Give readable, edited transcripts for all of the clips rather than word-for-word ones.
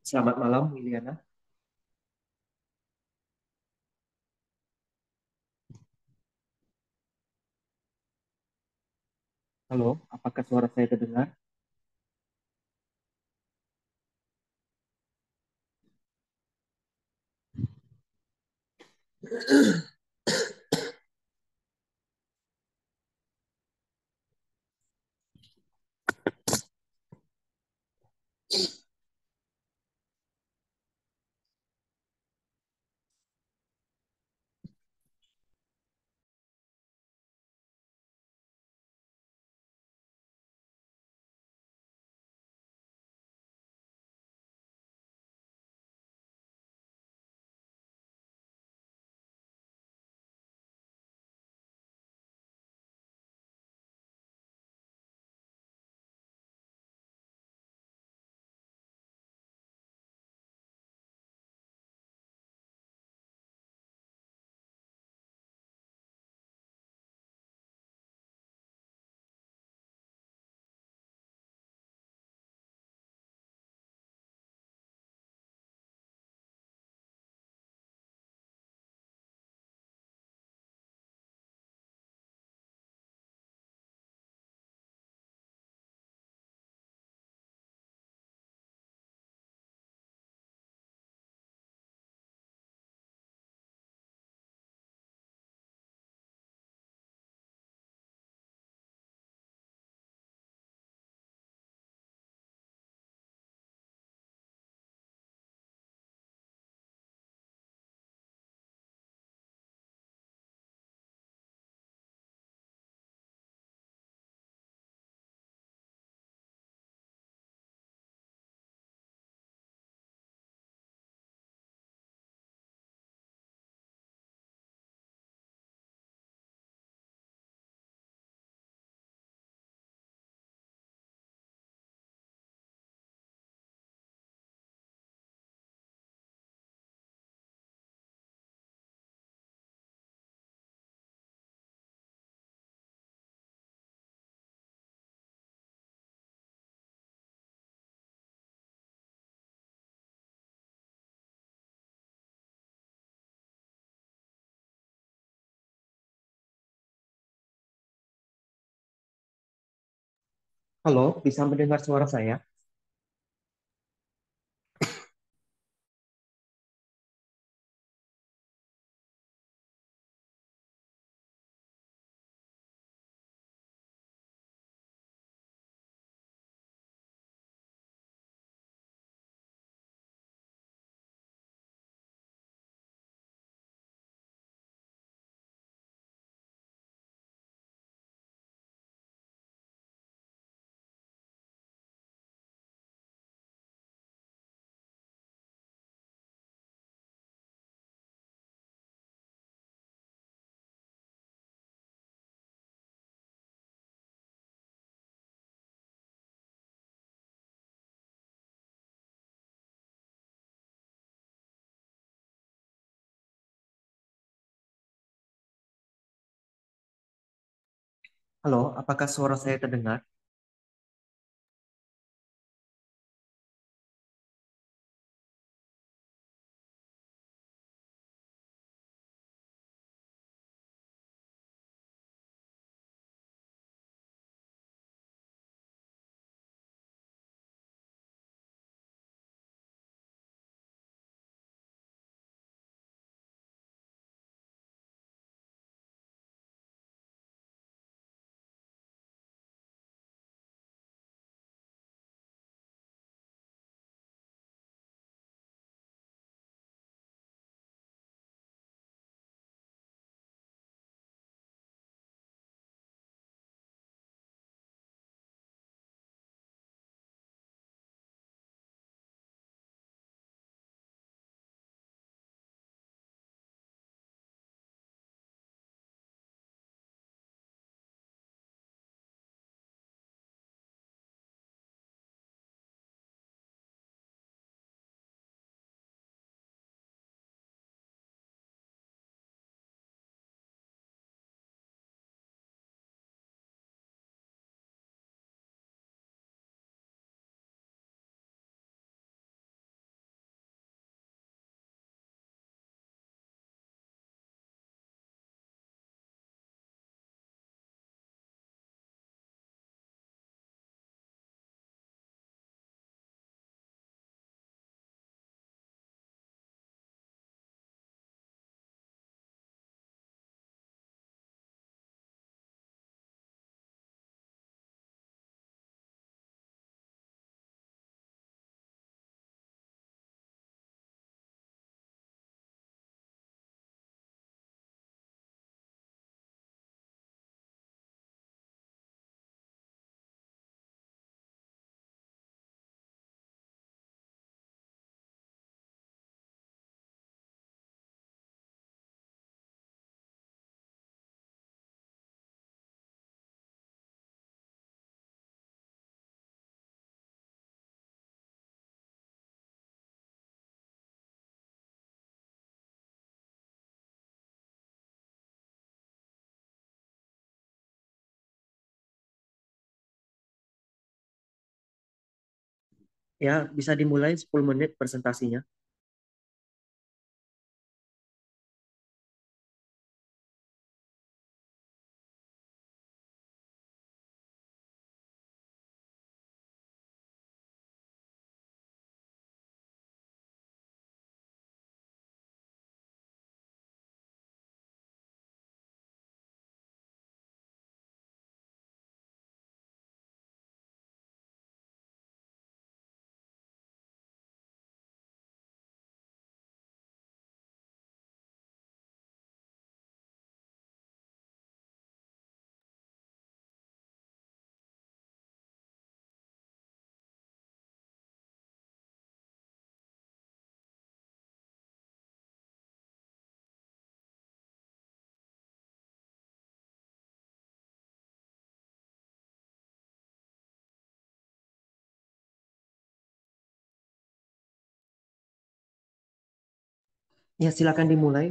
Selamat malam, Liliana. Halo, apakah suara saya terdengar? Halo, bisa mendengar suara saya? Halo, apakah suara saya terdengar? Ya, bisa dimulai 10 menit presentasinya. Ya, silakan dimulai.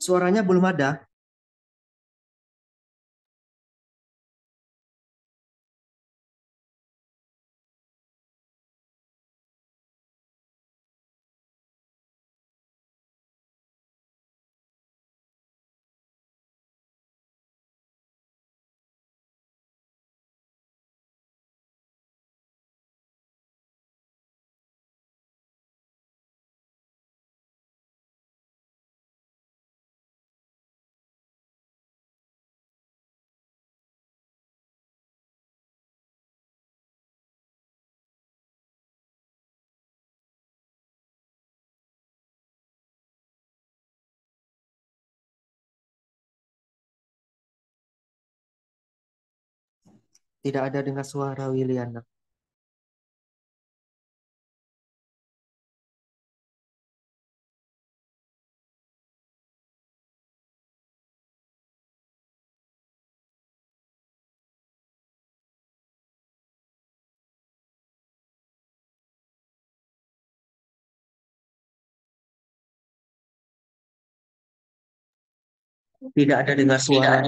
Suaranya belum ada. Tidak ada dengar suara Wiliana. Tidak ada dengar suara.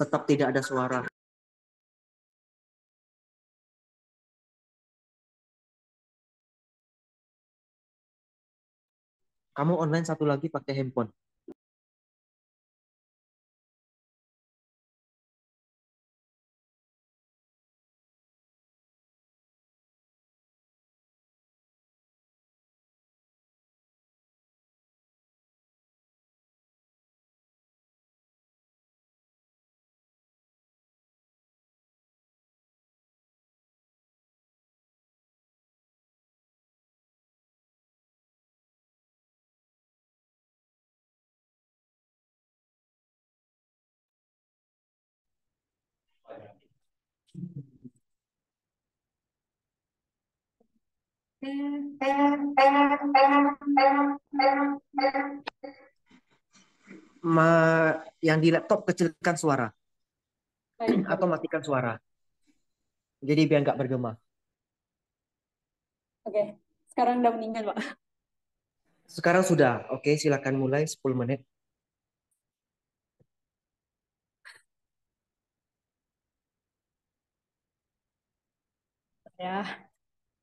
Tetap tidak ada suara. Kamu online satu lagi pakai handphone. Ma, yang di laptop kecilkan suara Baik, atau baik. matikan suara. Jadi biar nggak bergema. Oke, sekarang udah meninggal, Pak. Sekarang sudah. Oke, silakan mulai 10 menit. Ya,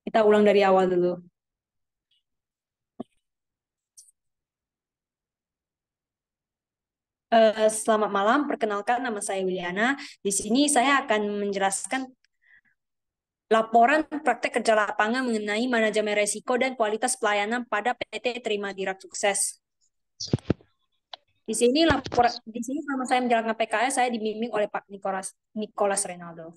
kita ulang dari awal dulu. Selamat malam, perkenalkan nama saya Wiliana. Di sini saya akan menjelaskan laporan praktek kerja lapangan mengenai manajemen resiko dan kualitas pelayanan pada PT Terima Direct Sukses. Di sini selama saya menjalankan PKS saya dibimbing oleh Pak Nicholas Renaldo.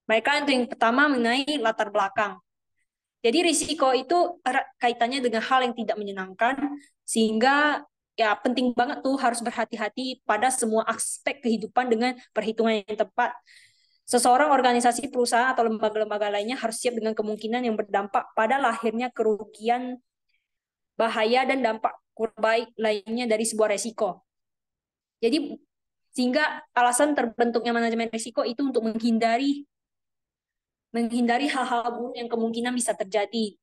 Baiklah, untuk yang pertama mengenai latar belakang. Jadi risiko itu erat kaitannya dengan hal yang tidak menyenangkan, sehingga ya penting banget tuh harus berhati-hati pada semua aspek kehidupan dengan perhitungan yang tepat. Seseorang, organisasi, perusahaan, atau lembaga-lembaga lainnya harus siap dengan kemungkinan yang berdampak pada lahirnya kerugian, bahaya, dan dampak kurang baik lainnya dari sebuah resiko. Jadi, sehingga alasan terbentuknya manajemen risiko itu untuk menghindari hal-hal buruk yang kemungkinan bisa terjadi.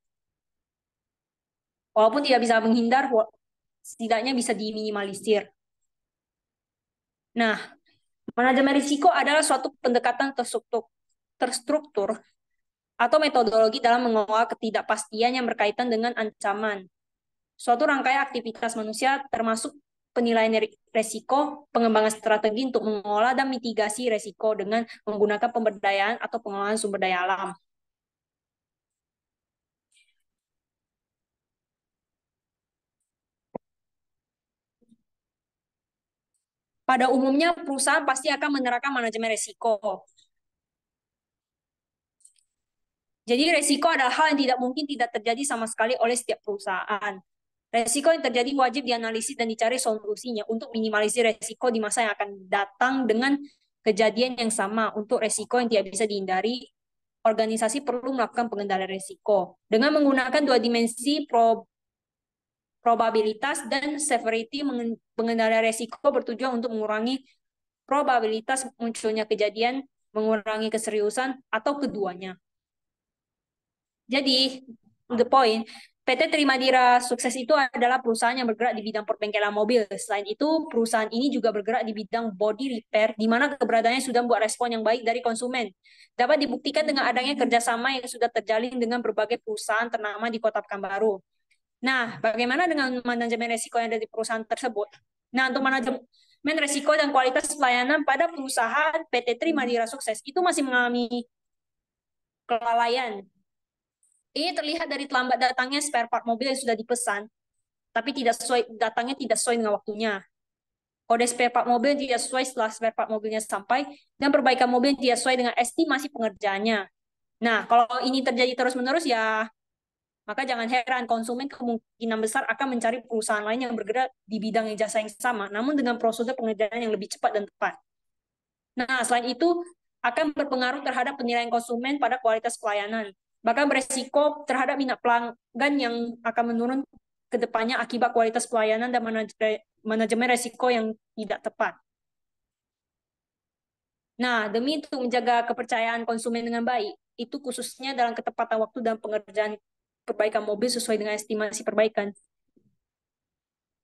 Walaupun tidak bisa menghindar, setidaknya bisa diminimalisir. Nah, manajemen risiko adalah suatu pendekatan terstruktur atau metodologi dalam mengelola ketidakpastian yang berkaitan dengan ancaman. Suatu rangkaian aktivitas manusia termasuk penilaian resiko, pengembangan strategi untuk mengelola dan mitigasi resiko dengan menggunakan pemberdayaan atau pengelolaan sumber daya alam. Pada umumnya, perusahaan pasti akan menerapkan manajemen resiko. Jadi resiko adalah hal yang tidak mungkin tidak terjadi sama sekali oleh setiap perusahaan. Resiko yang terjadi wajib dianalisis dan dicari solusinya untuk minimalisir resiko di masa yang akan datang dengan kejadian yang sama. Untuk resiko yang tidak bisa dihindari, organisasi perlu melakukan pengendalian resiko. Dengan menggunakan dua dimensi probabilitas dan severity, pengendalian resiko bertujuan untuk mengurangi probabilitas munculnya kejadian, mengurangi keseriusan, atau keduanya. Jadi, the point, PT Trimadira Sukses itu adalah perusahaan yang bergerak di bidang perbengkelan mobil. Selain itu, perusahaan ini juga bergerak di bidang body repair, di mana keberadaannya sudah membuat respon yang baik dari konsumen. Dapat dibuktikan dengan adanya kerjasama yang sudah terjalin dengan berbagai perusahaan ternama di Kota Pekanbaru. Nah, bagaimana dengan manajemen resiko yang ada di perusahaan tersebut? Nah, untuk manajemen resiko dan kualitas pelayanan pada perusahaan PT Trimadira Sukses itu masih mengalami kelalaian. Ini terlihat dari terlambat datangnya spare part mobil yang sudah dipesan, tapi datangnya tidak sesuai dengan waktunya. Kode spare part mobil tidak sesuai setelah spare part mobilnya sampai, dan perbaikan mobil tidak sesuai dengan estimasi pengerjaannya. Nah, kalau ini terjadi terus-menerus ya, maka jangan heran konsumen kemungkinan besar akan mencari perusahaan lain yang bergerak di bidang jasa yang sama, namun dengan prosedur pengerjaan yang lebih cepat dan tepat. Nah, selain itu, akan berpengaruh terhadap penilaian konsumen pada kualitas pelayanan. Bahkan beresiko terhadap minat pelanggan yang akan menurun ke depannya akibat kualitas pelayanan dan manajemen resiko yang tidak tepat. Nah, demi untuk menjaga kepercayaan konsumen dengan baik, itu khususnya dalam ketepatan waktu dan pengerjaan perbaikan mobil sesuai dengan estimasi perbaikan.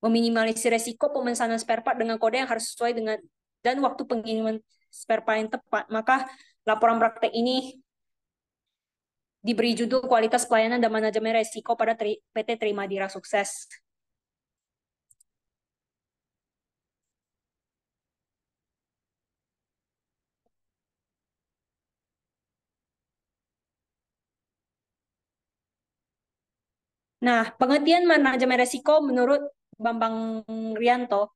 Meminimalisir resiko pemesanan spare part dengan kode yang harus sesuai dengan dan waktu pengiriman spare part yang tepat. Maka laporan praktek ini diberi judul Kualitas Pelayanan dan Manajemen Resiko pada PT Trimadira Sukses. Nah, pengertian manajemen resiko menurut Bambang Rianto,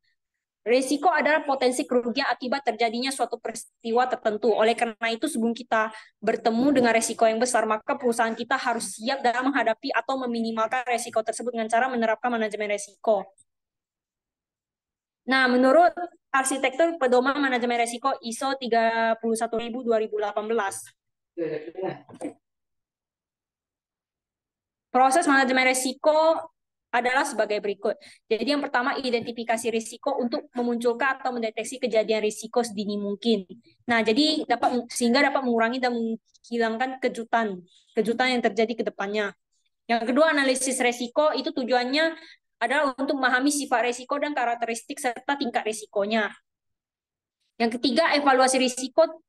resiko adalah potensi kerugian akibat terjadinya suatu peristiwa tertentu. Oleh karena itu, sebelum kita bertemu dengan resiko yang besar, maka perusahaan kita harus siap dalam menghadapi atau meminimalkan resiko tersebut dengan cara menerapkan manajemen resiko. Nah, menurut arsitektur pedoman manajemen resiko ISO 31000/2018, proses manajemen resiko adalah sebagai berikut. Jadi yang pertama, identifikasi risiko untuk memunculkan atau mendeteksi kejadian risiko sedini mungkin. Nah, jadi sehingga dapat mengurangi dan menghilangkan kejutan yang terjadi ke depannya. Yang kedua, analisis risiko itu tujuannya adalah untuk memahami sifat risiko dan karakteristik serta tingkat risikonya. Yang ketiga, evaluasi risiko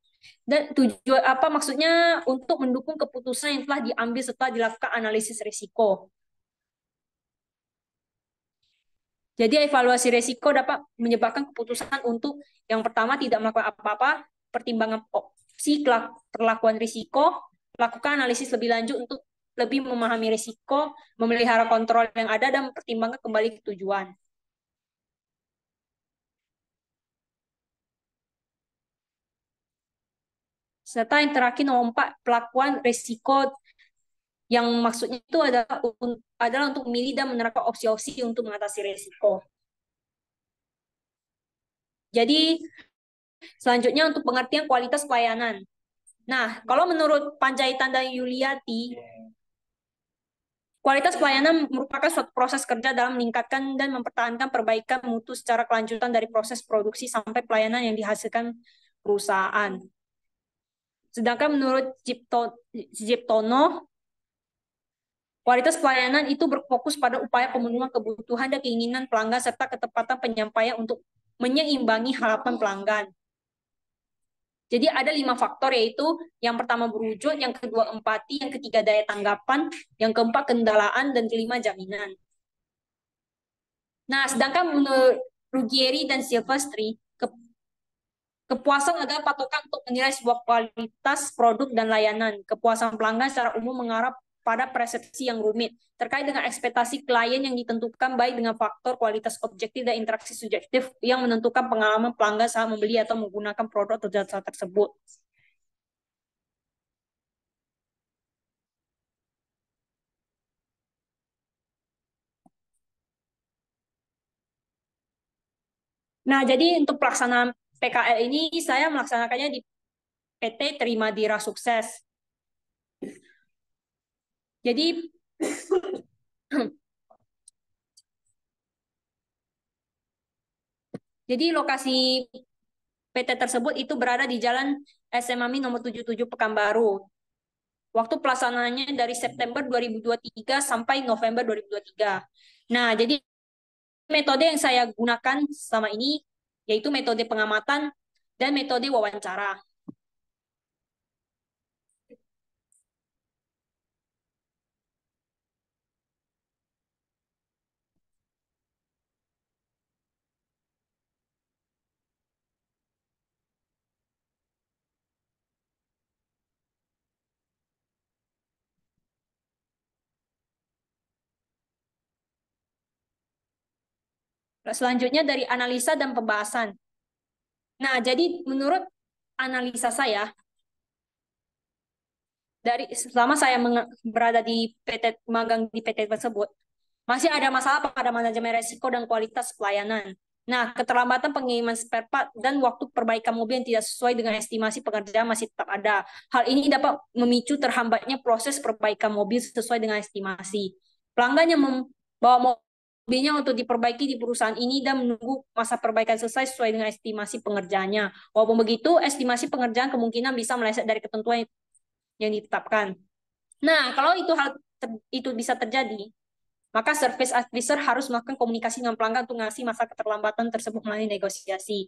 dan tujuan apa maksudnya untuk mendukung keputusan yang telah diambil setelah dilakukan analisis risiko. Jadi evaluasi risiko dapat menyebabkan keputusan untuk yang pertama tidak melakukan apa-apa, pertimbangan opsi perlakuan risiko, lakukan analisis lebih lanjut untuk lebih memahami risiko, memelihara kontrol yang ada, dan mempertimbangkan kembali ke tujuan. Serta yang terakhir nomor 4, pelakuan risiko yang maksudnya itu adalah untuk memilih dan menerapkan opsi-opsi untuk mengatasi risiko. Jadi selanjutnya untuk pengertian kualitas pelayanan. Nah, kalau menurut Panjaitan dan Yuliati, kualitas pelayanan merupakan suatu proses kerja dalam meningkatkan dan mempertahankan perbaikan mutu secara kelanjutan dari proses produksi sampai pelayanan yang dihasilkan perusahaan. Sedangkan menurut Jiptono, kualitas pelayanan itu berfokus pada upaya pemenuhan kebutuhan dan keinginan pelanggan serta ketepatan penyampaian untuk menyeimbangi harapan pelanggan. Jadi ada 5 faktor, yaitu yang pertama berwujud, yang kedua empati, yang ketiga daya tanggapan, yang keempat kendalaan, dan kelima jaminan. Nah, sedangkan menurut Ruggieri dan Silvestri, kepuasan adalah patokan untuk menilai sebuah kualitas produk dan layanan. Kepuasan pelanggan secara umum mengarah pada persepsi yang rumit terkait dengan ekspektasi klien yang ditentukan baik dengan faktor kualitas objektif dan interaksi subjektif yang menentukan pengalaman pelanggan saat membeli atau menggunakan produk atau jasa tersebut. Nah, jadi untuk pelaksanaan PKL ini saya melaksanakannya di PT Terima Dira Sukses. Jadi jadi lokasi PT tersebut itu berada di Jalan SM Mami nomor 77 Pekanbaru. Waktu pelaksanaannya dari September 2023 sampai November 2023. Nah, jadi metode yang saya gunakan selama ini yaitu metode pengamatan dan metode wawancara. Selanjutnya dari analisa dan pembahasan. Nah, jadi menurut analisa saya, dari selama saya berada di PT magang di PT tersebut, masih ada masalah pada manajemen resiko dan kualitas pelayanan. Nah, keterlambatan pengiriman spare part dan waktu perbaikan mobil yang tidak sesuai dengan estimasi pekerjaan masih tetap ada. Hal ini dapat memicu terhambatnya proses perbaikan mobil sesuai dengan estimasi. Pelanggan yang membawa mobilnya untuk diperbaiki di perusahaan ini dan menunggu masa perbaikan selesai sesuai dengan estimasi pengerjaannya. Walaupun begitu, estimasi pengerjaan kemungkinan bisa meleset dari ketentuan yang ditetapkan. Nah, kalau itu bisa terjadi, maka service advisor harus melakukan komunikasi dengan pelanggan untuk ngasih masa keterlambatan tersebut melalui negosiasi.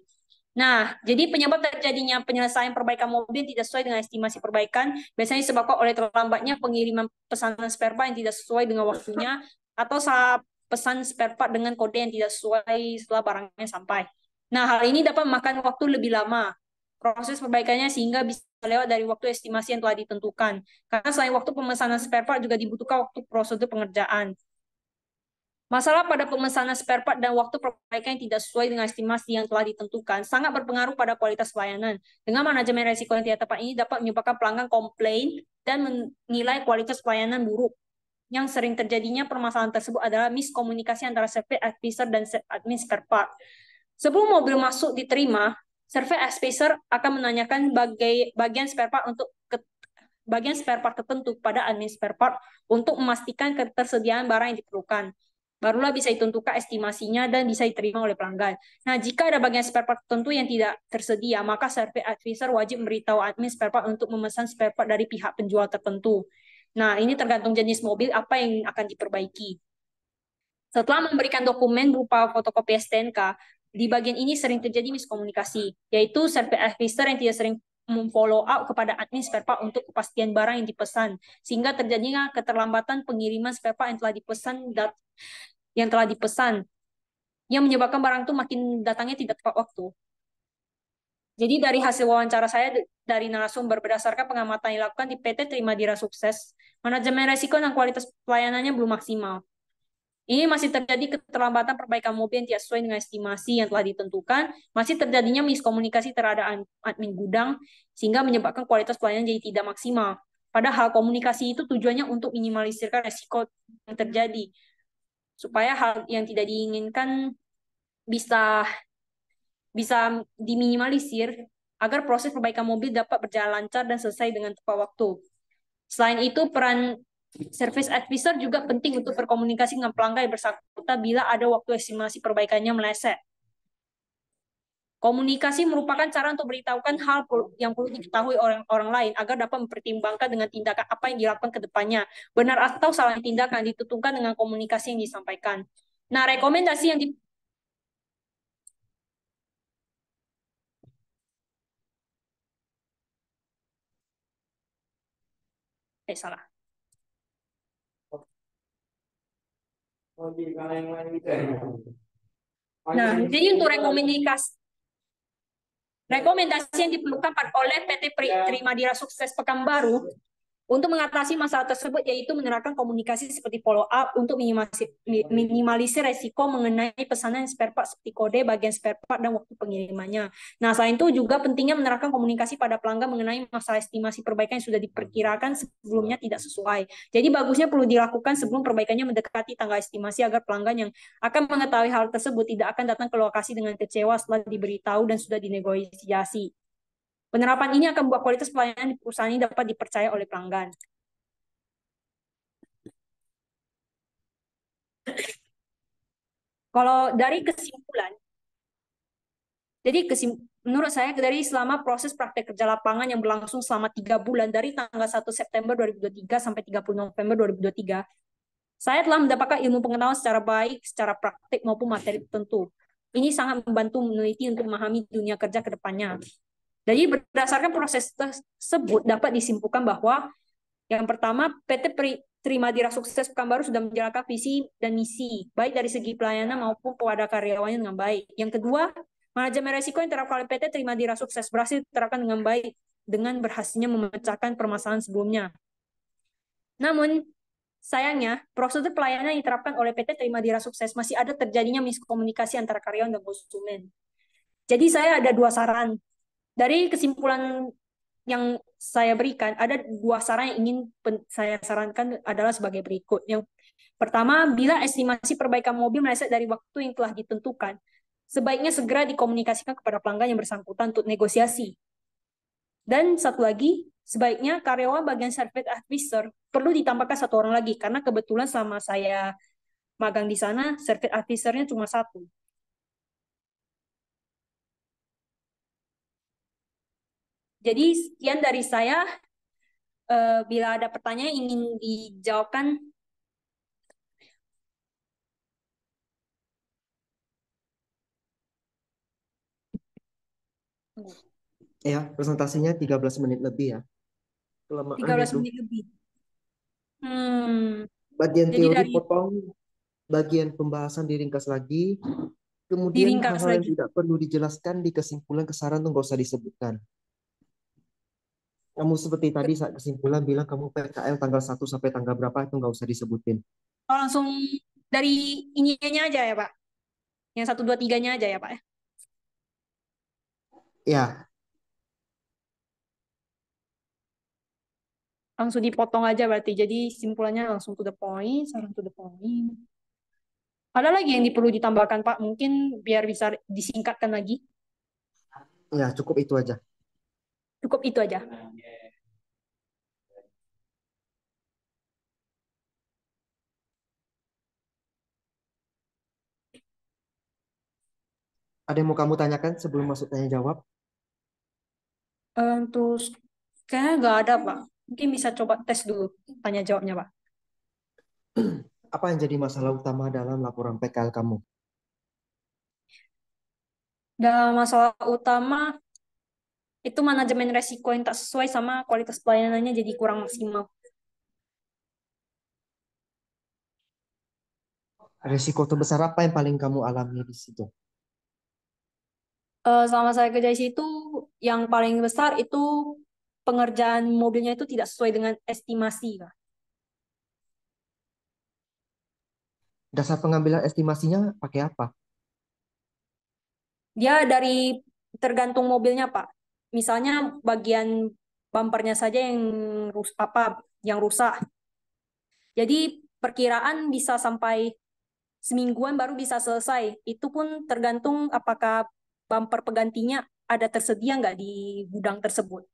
Nah, jadi penyebab terjadinya penyelesaian perbaikan mobil tidak sesuai dengan estimasi perbaikan biasanya disebabkan oleh terlambatnya pengiriman pesanan spare part yang tidak sesuai dengan waktunya atau salah pesan spare part dengan kode yang tidak sesuai setelah barangnya sampai. Nah, hal ini dapat memakan waktu lebih lama proses perbaikannya sehingga bisa lewat dari waktu estimasi yang telah ditentukan. Karena selain waktu pemesanan spare part juga dibutuhkan waktu prosedur pengerjaan. Masalah pada pemesanan spare part dan waktu perbaikan yang tidak sesuai dengan estimasi yang telah ditentukan sangat berpengaruh pada kualitas pelayanan. Dengan manajemen resiko yang tidak tepat ini dapat menyebabkan pelanggan komplain dan menilai kualitas pelayanan buruk. Yang sering terjadinya permasalahan tersebut adalah miskomunikasi antara service advisor dan admin spare part. Sebelum mobil masuk diterima, service advisor akan menanyakan bagian spare part bagian spare part tertentu pada admin spare part untuk memastikan ketersediaan barang yang diperlukan. Barulah bisa ditentukan estimasinya dan bisa diterima oleh pelanggan. Nah, jika ada bagian spare part tertentu yang tidak tersedia, maka service advisor wajib memberitahu admin spare part untuk memesan spare part dari pihak penjual tertentu. Nah, ini tergantung jenis mobil apa yang akan diperbaiki. Setelah memberikan dokumen berupa fotokopi STNK, di bagian ini sering terjadi miskomunikasi, yaitu service advisor yang tidak sering memfollow up kepada admin spare part untuk kepastian barang yang dipesan, sehingga terjadinya keterlambatan pengiriman spare part yang telah dipesan, yang menyebabkan barang itu makin datangnya tidak tepat waktu. Jadi dari hasil wawancara saya dari narasumber berdasarkan pengamatan yang dilakukan di PT Terima Dira Sukses, manajemen resiko dan kualitas pelayanannya belum maksimal. Ini masih terjadi keterlambatan perbaikan mobil yang tidak sesuai dengan estimasi yang telah ditentukan, masih terjadinya miskomunikasi terhadap admin gudang, sehingga menyebabkan kualitas pelayanan jadi tidak maksimal. Padahal komunikasi itu tujuannya untuk minimalisirkan resiko yang terjadi, supaya hal yang tidak diinginkan bisa bisa diminimalisir agar proses perbaikan mobil dapat berjalan lancar dan selesai dengan tepat waktu. Selain itu, peran service advisor juga penting untuk berkomunikasi dengan pelanggan yang bersangkutan bila ada waktu estimasi perbaikannya meleset. Komunikasi merupakan cara untuk beritahukan hal yang perlu diketahui orang lain agar dapat mempertimbangkan dengan tindakan apa yang dilakukan ke depannya. Benar atau salah tindakan ditentukan dengan komunikasi yang disampaikan. Nah, rekomendasi yang di salah. Nah, jadi untuk rekomendasi yang diperlukan oleh PT Trimadira Sukses Pekanbaru untuk mengatasi masalah tersebut yaitu menerapkan komunikasi seperti follow up untuk minimalisir resiko mengenai pesanan spare part seperti kode, bagian spare part, dan waktu pengirimannya. Nah, selain itu juga pentingnya menerapkan komunikasi pada pelanggan mengenai masalah estimasi perbaikan yang sudah diperkirakan sebelumnya tidak sesuai. Jadi bagusnya perlu dilakukan sebelum perbaikannya mendekati tanggal estimasi agar pelanggan yang akan mengetahui hal tersebut tidak akan datang ke lokasi dengan kecewa setelah diberitahu dan sudah dinegosiasi. Penerapan ini akan membuat kualitas pelayanan di perusahaan ini dapat dipercaya oleh pelanggan. Kalau dari kesimpulan, jadi menurut saya dari selama proses praktek kerja lapangan yang berlangsung selama 3 bulan dari tanggal 1 September 2023 sampai 30 November 2023, saya telah mendapatkan ilmu pengetahuan secara baik, secara praktik maupun materi tertentu. Ini sangat membantu meneliti untuk memahami dunia kerja ke depannya. Jadi berdasarkan proses tersebut dapat disimpulkan bahwa yang pertama, PT Trimadira Sukses Pekanbaru sudah menjalankan visi dan misi, baik dari segi pelayanan maupun kepada karyawannya dengan baik. Yang kedua, manajemen resiko yang diterapkan oleh PT Trimadira Sukses berhasil diterapkan dengan baik dengan berhasilnya memecahkan permasalahan sebelumnya. Namun, sayangnya, prosedur pelayanan yang diterapkan oleh PT Trimadira Sukses masih ada terjadinya miskomunikasi antara karyawan dan konsumen. Jadi saya ada dua saran. Dari kesimpulan yang saya berikan, ada dua saran yang ingin saya sarankan adalah sebagai berikut. Yang pertama, bila estimasi perbaikan mobil meleset dari waktu yang telah ditentukan, sebaiknya segera dikomunikasikan kepada pelanggan yang bersangkutan untuk negosiasi. Dan satu lagi, sebaiknya karyawan bagian service advisor perlu ditambahkan satu orang lagi, karena kebetulan selama saya magang di sana, service advisornya cuma satu. Jadi sekian dari saya. Bila ada pertanyaan ingin dijawabkan. Ya, presentasinya 13 menit lebih ya. tiga Kelamaan belas itu. menit lebih. Hmm, Bagian jadi teori dari potong, bagian pembahasan diringkas lagi, kemudian diringkas hal-hal yang lagi. tidak perlu dijelaskan di kesimpulan kesaran tuh nggak usah disebutkan. Kamu seperti tadi saat kesimpulan bilang kamu PKL tanggal 1 sampai tanggal berapa itu nggak usah disebutin. Oh, langsung dari ininya aja ya, Pak. Yang satu, dua, tiganya aja ya, Pak. Ya, Langsung dipotong aja berarti. Jadi simpulannya langsung to the point, saran to the point. Ada lagi yang perlu ditambahkan, Pak? Mungkin biar bisa disingkatkan lagi. ya cukup itu aja. Cukup itu aja. Ada yang mau kamu tanyakan sebelum masuk tanya jawab? Terus kayaknya nggak ada, Pak. Mungkin bisa coba tes dulu tanya jawabnya, Pak. Apa yang jadi masalah utama dalam laporan PKL kamu? Dan masalah utama itu manajemen resiko yang tak sesuai sama kualitas pelayanannya jadi kurang maksimal. Risiko terbesar apa yang paling kamu alami di situ? Selama saya kerja di situ, yang paling besar itu pengerjaan mobilnya itu tidak sesuai dengan estimasi, Kak. Dasar pengambilan estimasinya pakai apa? Dia dari tergantung mobilnya, Pak. Misalnya bagian bumpernya saja yang yang rusak. Jadi perkiraan bisa sampai semingguan baru bisa selesai. Itu pun tergantung apakah bumper penggantinya ada tersedia nggak di gudang tersebut.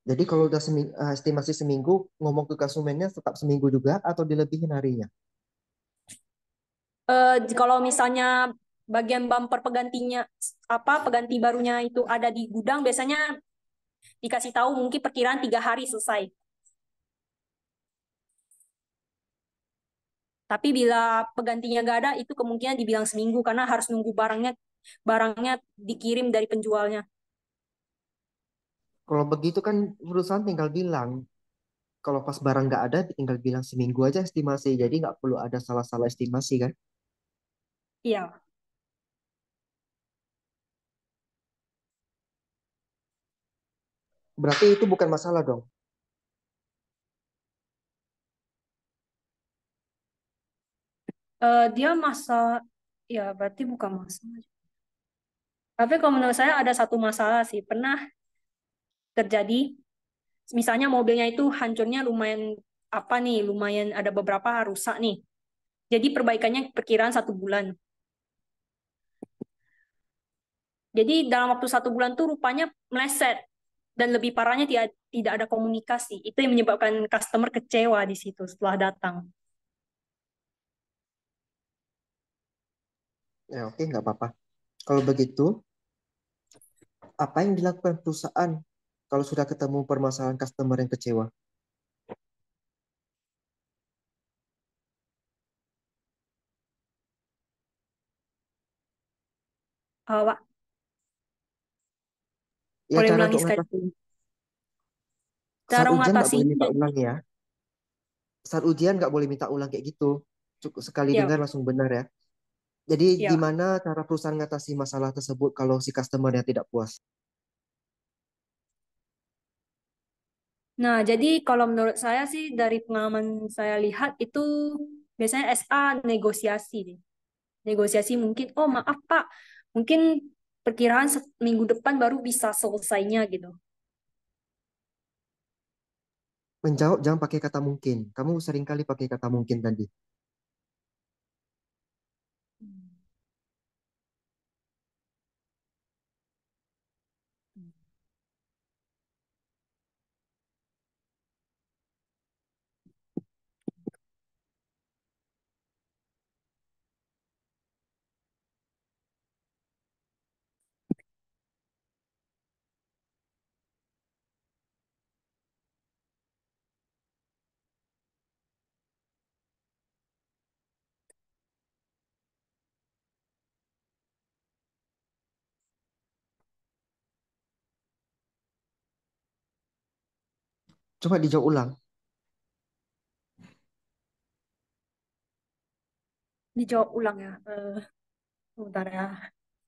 Jadi kalau udah estimasi seminggu, ngomong ke konsumennya tetap seminggu juga atau dilebihin harinya? Kalau misalnya bagian bumper penggantinya pengganti barunya itu ada di gudang, biasanya dikasih tahu mungkin perkiraan 3 hari selesai. Tapi bila penggantinya nggak ada, itu kemungkinan dibilang seminggu karena harus nunggu barangnya dikirim dari penjualnya. Kalau begitu kan perusahaan tinggal bilang, kalau pas barang nggak ada, tinggal bilang seminggu aja estimasi. Jadi nggak perlu ada salah-salah estimasi kan? Iya. Berarti itu bukan masalah dong. Dia ya berarti bukan masalah. Tapi kalau menurut saya ada satu masalah sih. Pernah terjadi, misalnya mobilnya itu hancurnya lumayan lumayan ada beberapa rusak nih. Jadi perbaikannya perkiraan 1 bulan. Jadi dalam waktu 1 bulan tuh rupanya meleset dan lebih parahnya tidak ada komunikasi. Itu yang menyebabkan customer kecewa di situ setelah datang. Ya oke, nggak apa-apa. Kalau begitu, apa yang dilakukan perusahaan kalau sudah ketemu permasalahan customer yang kecewa? Pak, Ya boleh cara ulangi untuk sekali. ngatasin, Cara saat ujian nggak boleh minta mengatasinya, ulang ya. Saat ujian nggak boleh minta ulang kayak gitu. Cukup sekali ya, dengar langsung benar ya. Jadi ya. gimana cara perusahaan ngatasi masalah tersebut kalau si customer yang tidak puas? Nah, jadi kalau menurut saya sih dari pengalaman saya lihat itu biasanya SA negosiasi deh. Negosiasi mungkin, oh maaf Pak, mungkin perkiraan minggu depan baru bisa selesainya gitu. Menjawab jangan pakai kata mungkin. Kamu sering kali pakai kata mungkin tadi. Coba dijawab ulang. Dijawab ulang ya. Bentar ya.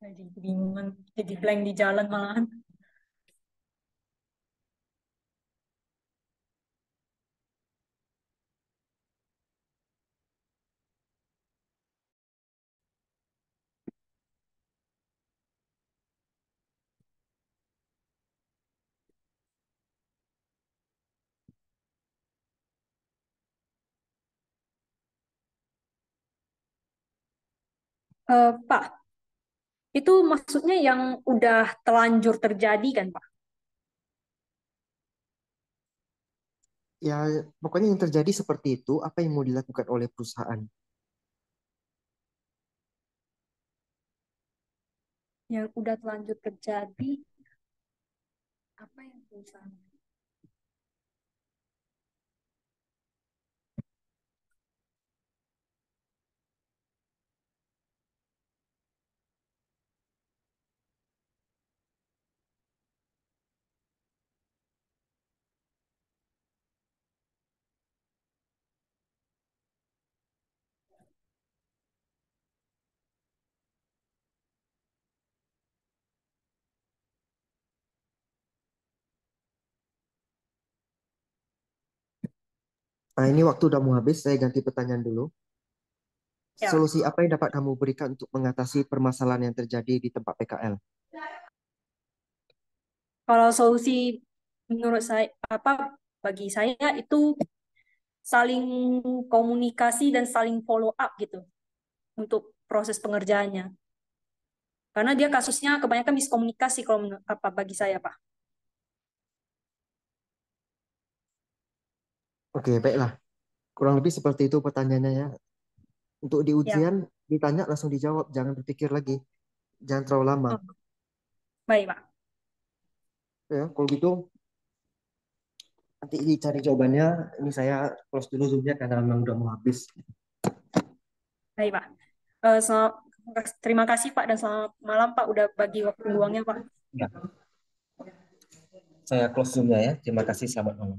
Jadi kebingungan, jadi blank di jalan malahan. Pak, itu maksudnya yang udah telanjur terjadi kan, Pak? Ya, pokoknya yang terjadi seperti itu, apa yang mau dilakukan oleh perusahaan? Yang udah telanjur terjadi, apa yang perusahaan? Nah, ini waktu udah mau habis, saya ganti pertanyaan dulu. Ya, Solusi apa yang dapat kamu berikan untuk mengatasi permasalahan yang terjadi di tempat PKL? kalau solusi menurut saya apa bagi saya itu saling komunikasi dan saling follow up gitu untuk proses pengerjaannya. Karena dia kasusnya kebanyakan miskomunikasi kalau apa bagi saya, Pak. Oke, baiklah. Kurang lebih seperti itu pertanyaannya ya. Untuk di Ya, ujian, ditanya langsung dijawab. Jangan berpikir lagi. Jangan terlalu lama. oh, baik, Pak. Ya, kalau gitu, nanti dicari jawabannya. Ini saya close dulu Zoom-nya karena memang udah mau habis. Baik, Pak. Terima kasih, Pak, dan selamat malam, Pak, udah bagi waktu luangnya, Pak. Ya, saya close Zoom-nya ya. Terima kasih, selamat malam.